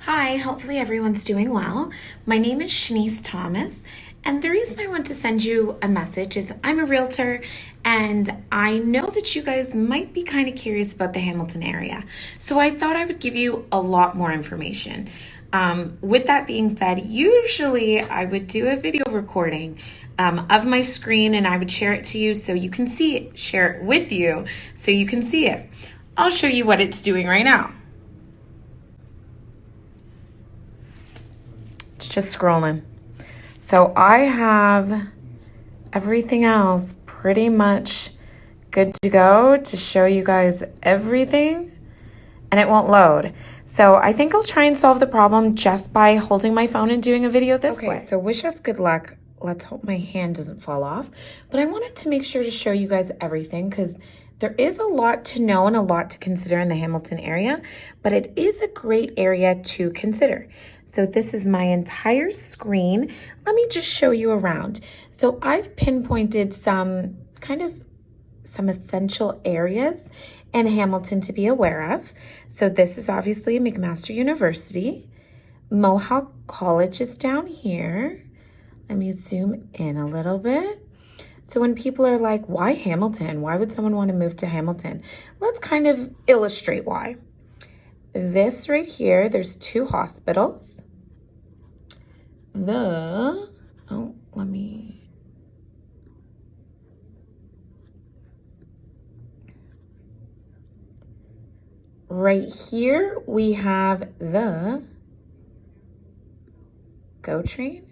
Hi, hopefully everyone's doing well. My name is Shanice Thomas, and the reason I want to send you a message is I'm a realtor, and I know that you guys might be kind of curious about the Hamilton area. So I thought I would give you a lot more information. With that being said, usually I would do a video recording of my screen and I would share it to you so you can see it, share it with you so you can see it. I'll show you what it's doing right now. It's just scrolling. So I have everything else pretty much good to go to show you guys everything, and it won't load. So I think I'll try and solve the problem just by holding my phone and doing a video this way. So wish us good luck. Let's hope my hand doesn't fall off. But I wanted to make sure to show you guys everything because there is a lot to know and a lot to consider in the Hamilton area, but it is a great area to consider. So this is my entire screen. Let me just show you around. So I've pinpointed some essential areas in Hamilton to be aware of. So this is obviously McMaster University. Mohawk College is down here. Let me zoom in a little bit. So when people are like, why Hamilton? Why would someone want to move to Hamilton? Let's kind of illustrate why. This right here, there's two hospitals. Right here, we have the GO train.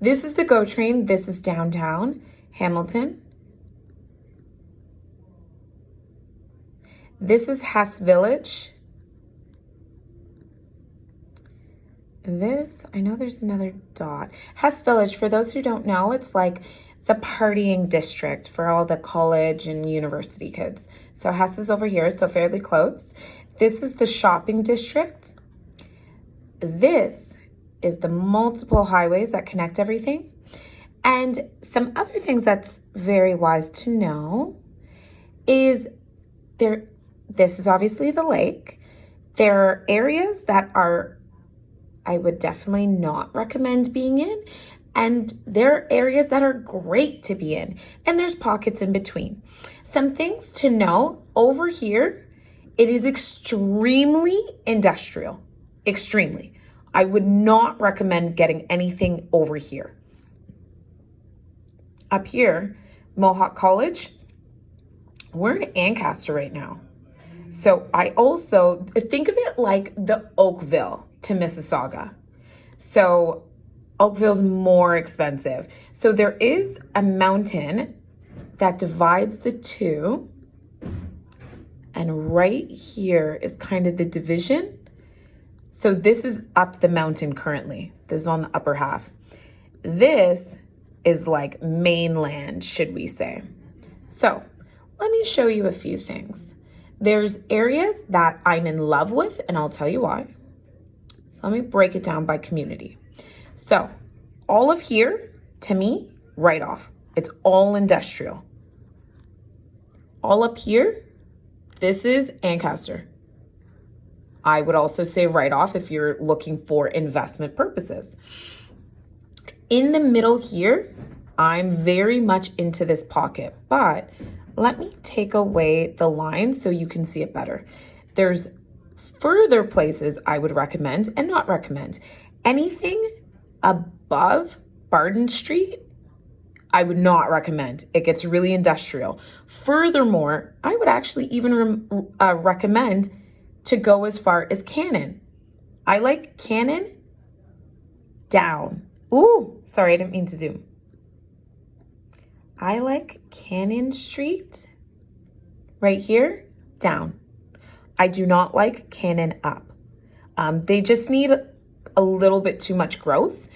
This is the GO train. This is downtown Hamilton. This is Hess Village. I know there's another dot. Hess Village, for those who don't know, it's like the partying district for all the college and university kids. So Hess is over here, so fairly close. This is the shopping district. This is the multiple highways that connect everything. And some other things that's very wise to know is this is obviously the lake. There are areas that I would definitely not recommend being in, and there are areas that are great to be in, and there's pockets in between. Some things to know over here, it is extremely industrial, extremely. I would not recommend getting anything over here. Up here, Mohawk College, we're in Ancaster right now. So I also think of it like the Oakville to Mississauga. So Oakville's more expensive. So there is a mountain that divides the two. And right here is kind of the division. So this is up the mountain currently. This is on the upper half. This is like mainland, should we say. So let me show you a few things. There's areas that I'm in love with, and I'll tell you why. So let me break it down by community. So all of here, to me, right off. It's all industrial. All up here, this is Ancaster. I would also say right off if you're looking for investment purposes. In the middle here, I'm very much into this pocket, but let me take away the line so you can see it better. There's further places I would recommend and not recommend. Anything above Barden Street, I would not recommend. It gets really industrial. Furthermore, I would actually even recommend to go as far as Cannon. I like Cannon down. Ooh, sorry, I didn't mean to zoom. I like Cannon Street right here down. I do not like Cannon up. They just need a little bit too much growth.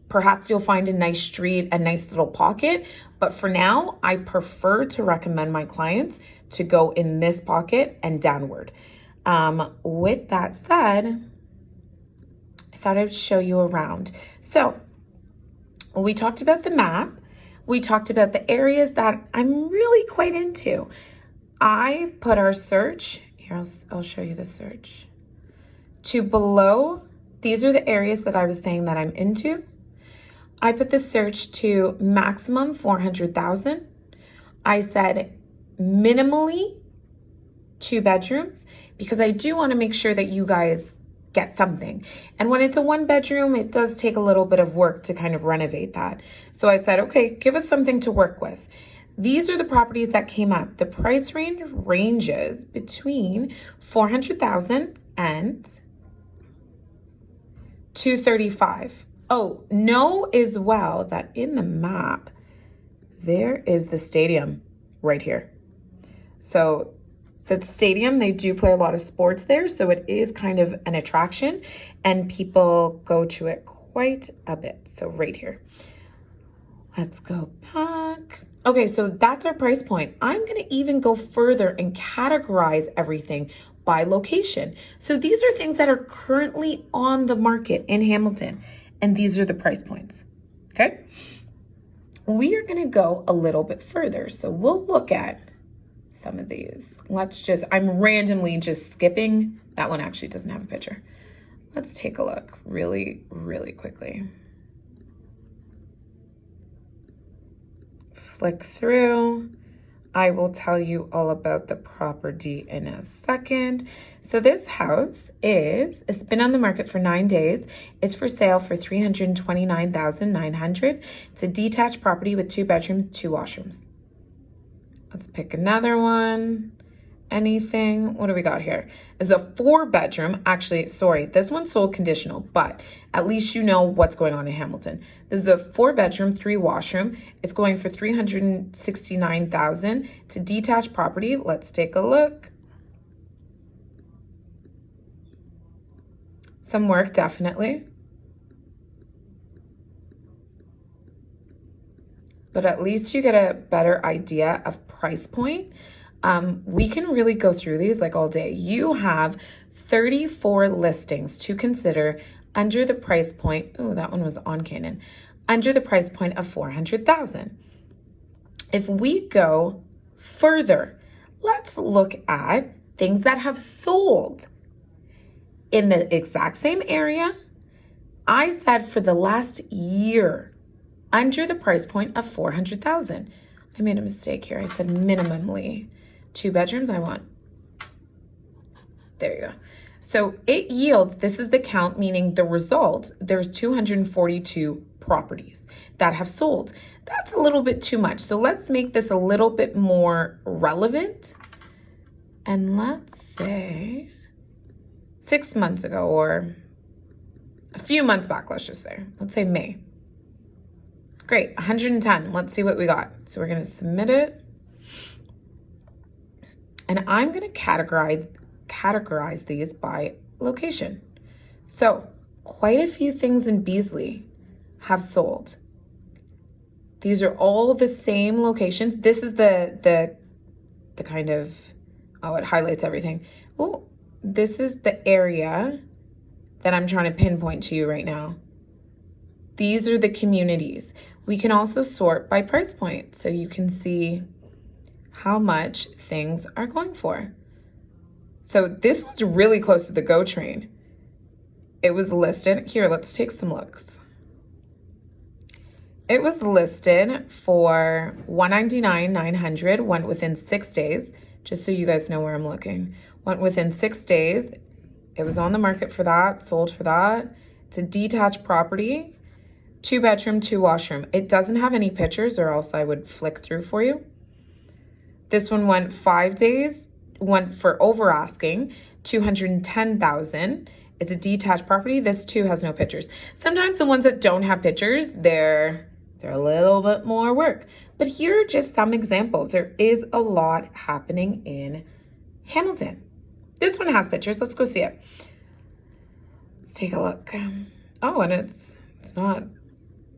Perhaps you'll find a nice street, a nice little pocket, but for now, I prefer to recommend my clients to go in this pocket and downward. With that said, I thought I'd show you around. So we talked about the map. We talked about the areas that I'm really quite into. I put our search, here, I'll show you the search. to below, these are the areas that I was saying that I'm into. I put the search to maximum 400,000. I said minimally 2 bedrooms because I do want to make sure that you guys get something. And when it's a 1 bedroom, it does take a little bit of work to kind of renovate that. So I said, okay, give us something to work with. These are the properties that came up. The price range ranges between 400,000 and 235. Oh, know as well that in the map, there is the stadium right here. So the stadium, they do play a lot of sports there. So it is kind of an attraction and people go to it quite a bit. So right here. Let's go back. Okay, so that's our price point. I'm going to even go further and categorize everything by location. So these are things that are currently on the market in Hamilton, and these are the price points, okay? We are going to go a little bit further. So we'll look at some of these. I'm randomly just skipping. That one actually doesn't have a picture. Let's take a look really, really quickly. Flick through. I will tell you all about the property in a second. So this house it's been on the market for 9 days. It's for sale for $329,900. It's a detached property with 2 bedrooms, 2 washrooms. Let's pick another one. Anything? What do we got here? It's a 4 bedroom. Actually, sorry, this one's sold conditional, but at least you know what's going on in Hamilton. This is a 4 bedroom, 3 washroom. It's going for $369,000. It's a detached property. Let's take a look. Some work, definitely. But at least you get a better idea of price point. We can really go through these like all day. You have 34 listings to consider under the price point. Oh, that one was on Canaan. Under the price point of 400,000. If we go further, let's look at things that have sold in the exact same area. I said for the last year, under the price point of 400,000. I made a mistake here. I said minimally 2 bedrooms. There you go. So it yields, this is the count, meaning the results, there's 242 properties that have sold. That's a little bit too much. So let's make this a little bit more relevant. And let's say 6 months ago or a few months back, let's just say, let's say May. Great, 110. Let's see what we got. So we're going to submit it. And I'm going to categorize these by location. So quite a few things in Beasley have sold. These are all the same locations. This is the kind of, oh, it highlights everything. Oh, this is the area that I'm trying to pinpoint to you right now. These are the communities. We can also sort by price point so you can see how much things are going for. So this one's really close to the GO train. It was listed, here, let's take some looks. It was listed for $199,900, went within 6 days, just so you guys know where I'm looking. Went within 6 days. It was on the market for that, sold for that. It's a detached property, 2 bedroom, 2 washroom. It doesn't have any pictures or else I would flick through for you. This one went 5 days, went for over asking, $210,000. It's a detached property. This too has no pictures. Sometimes the ones that don't have pictures, they're a little bit more work. But here are just some examples. There is a lot happening in Hamilton. This one has pictures. Let's go see it. Let's take a look. Oh, and it's not,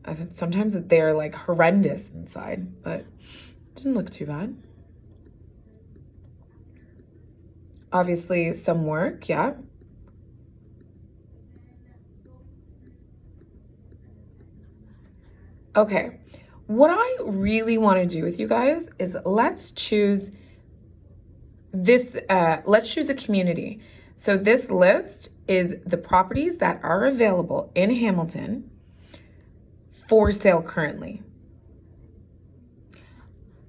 I think sometimes they're like horrendous inside, but it didn't look too bad. Obviously some work, yeah. Okay, what I really want to do with you guys is let's choose this, let's choose a community. So this list is the properties that are available in Hamilton for sale currently.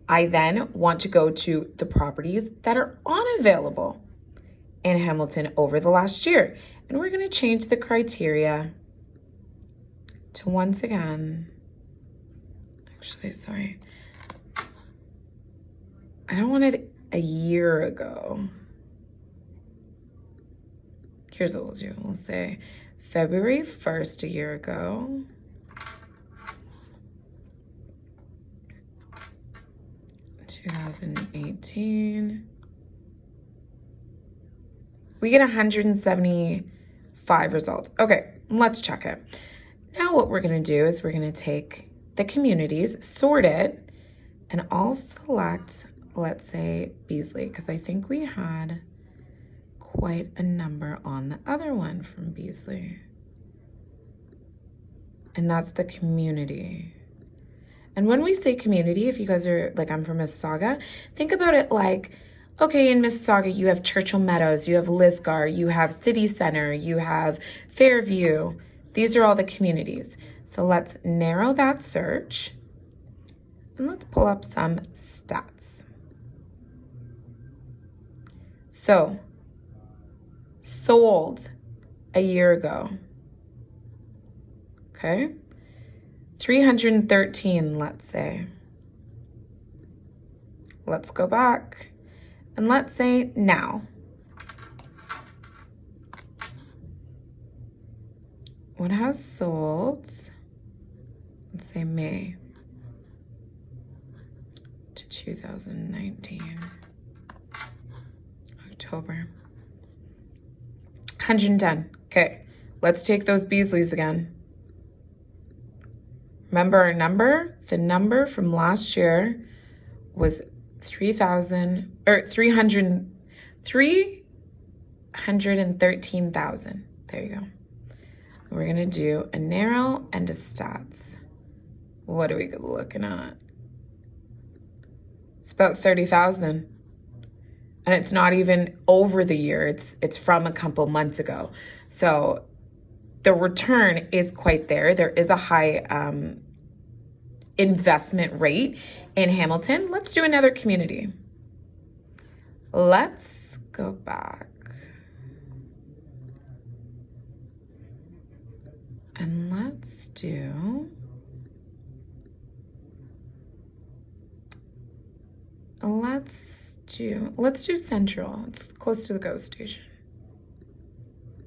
I then want to go to the properties that are unavailable in Hamilton over the last year. And we're going to change the criteria to, once again, actually, sorry, I don't want it a year ago. Here's what we'll do. We'll say February 1st a year ago. (2018). We get 175 results. Okay, let's check it. Now what we're gonna do is we're gonna take the communities, sort it, and I'll select, let's say, Beasley, because I think we had quite a number on the other one from Beasley. And that's the community. And when we say community, if you guys are like, I'm from Mississauga, think about it like, okay, in Mississauga, you have Churchill Meadows, you have Lisgar, you have City Center, you have Fairview. These are all the communities. So let's narrow that search and let's pull up some stats. So, sold a year ago. Okay. 313, let's say. Let's go back and let's say now. What has sold? Let's say May to 2019. October. 110. Okay, let's take those Beasleys again. Remember our number? The number from last year was 313,000. There you go. We're gonna do a narrow and a stats. What are we looking at? It's about 30,000. And it's not even over the year. It's from a couple months ago. So the return is quite there. There is a high investment rate in Hamilton. Let's do another community. Let's go back. And let's do Central. It's close to the GO station.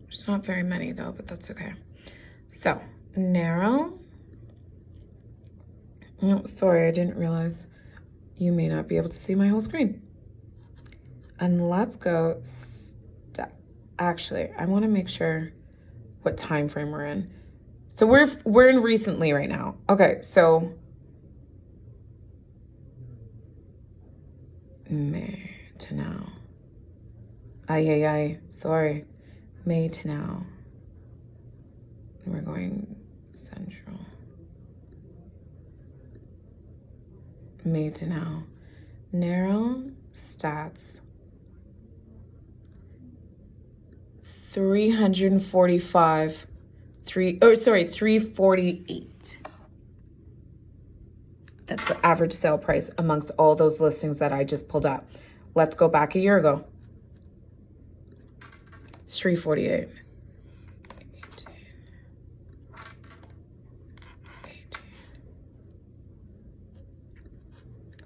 There's not very many though, but that's okay. So narrow. Oh, sorry, I didn't realize you may not be able to see my whole screen. And let's go. Actually, I want to make sure what time frame we're in. So we're in recently right now. Okay, so May to now. Sorry. May to now. And we're going Central. May to now. Narrow stats. 345. 348. That's the average sale price amongst all those listings that I just pulled up. Let's go back a year ago. 348. 18.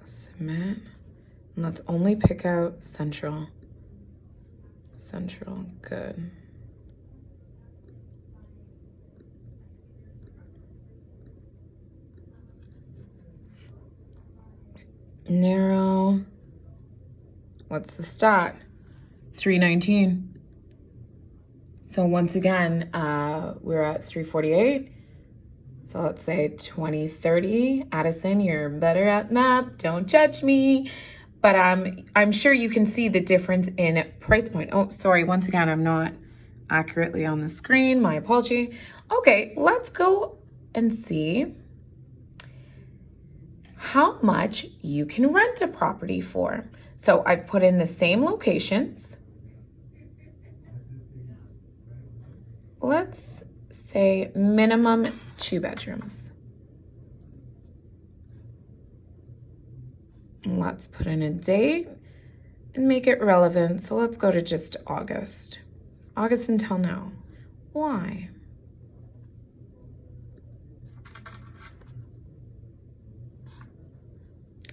Submit. And let's only pick out Central. Central, good. Narrow. What's the stat? 319. So once again, we're at 348. So let's say 2030. Addison, you're better at math. Don't judge me. But I'm sure you can see the difference in price point. Oh, sorry. Once again, I'm not accurately on the screen. My apology. Okay, let's go and see how much you can rent a property for. So I've put in the same locations. let's say minimum 2 bedrooms. And let's put in a date and make it relevant. So let's go to just August. August until now. Why?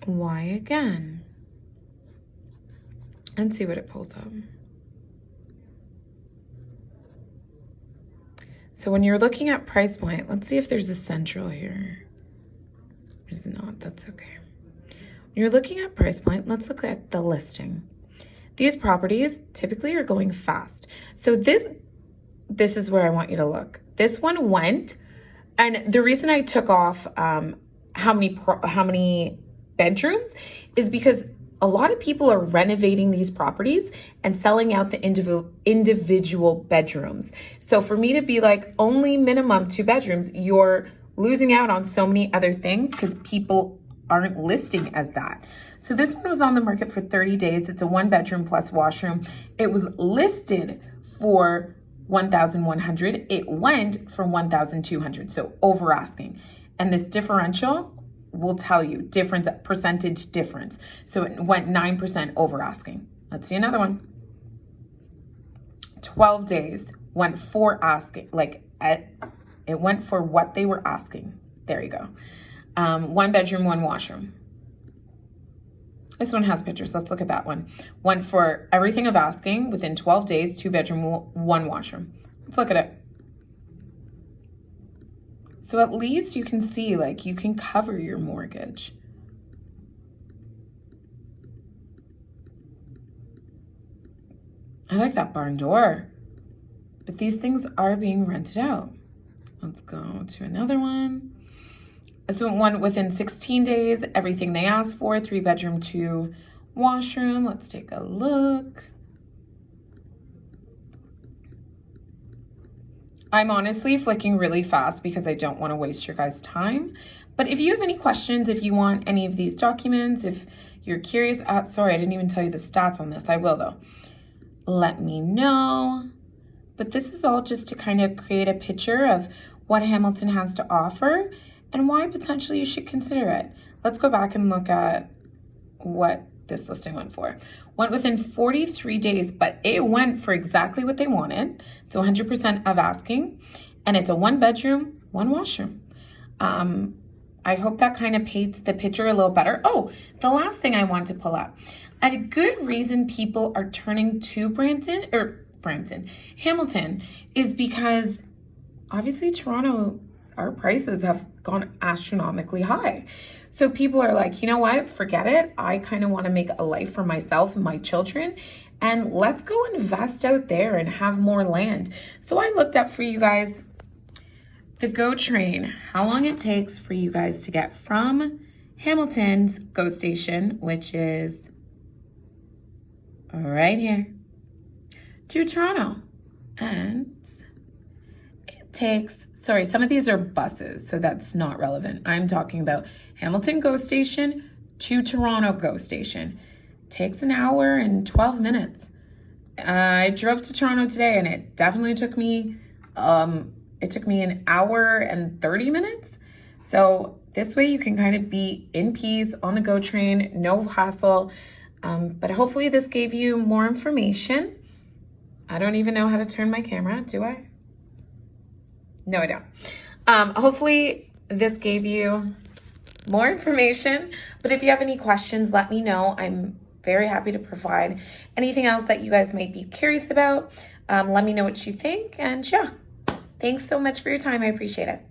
Why again? And see what it pulls up. So when you're looking at price point, let's see if there's a central here. There's not, that's okay. When you're looking at price point, let's look at the listing. These properties typically are going fast. So this is where I want you to look. This one went, and the reason I took off how many bedrooms is because a lot of people are renovating these properties and selling out the individual bedrooms. So for me to be like only minimum 2 bedrooms, you're losing out on so many other things because people aren't listing as that. So this one was on the market for 30 days. It's a 1 bedroom plus washroom. It was listed for $1,100. It went for $1,200. So over asking. And this differential will tell you percentage difference. So it went 9% over asking. Let's see another one. 12 days went for asking, it went for what they were asking. There you go. 1 bedroom, 1 washroom. This one has pictures. Let's look at that one. Went for everything of asking within 12 days, 2 bedroom, 1 washroom. Let's look at it. So at least you can see, like, you can cover your mortgage. I like that barn door. But these things are being rented out. Let's go to another one. So one within 16 days, everything they asked for, 3 bedroom, 2 washroom. Let's take a look. I'm honestly flicking really fast because I don't want to waste your guys' time. But if you have any questions, if you want any of these documents, if you're curious, sorry, I didn't even tell you the stats on this. I will though. Let me know. But this is all just to kind of create a picture of what Hamilton has to offer and why potentially you should consider it. Let's go back and look at what this listing went for. Went within 43 days, but it went for exactly what they wanted. So 100% of asking. And it's a 1 bedroom, 1 washroom. I hope that kind of paints the picture a little better. Oh, the last thing I want to pull up. A good reason people are turning to Hamilton is because obviously Toronto, our prices have gone astronomically high. So people are like, you know what, forget it. I kind of want to make a life for myself and my children. And let's go invest out there and have more land. So I looked up for you guys the GO train, how long it takes for you guys to get from Hamilton's GO station, which is right here, to Toronto. And it takes, sorry, some of these are buses, so that's not relevant. I'm talking about Hamilton GO station to Toronto GO station. Takes an hour and 12 minutes. I drove to Toronto today and it definitely took me, an hour and 30 minutes. So this way you can kind of be in peace on the GO train, no hassle. But hopefully this gave you more information. I don't even know how to turn my camera, do I? No, I don't. Hopefully this gave you more information. But if you have any questions, let me know. I'm very happy to provide anything else that you guys might be curious about. Let me know what you think. And yeah, thanks so much for your time. I appreciate it.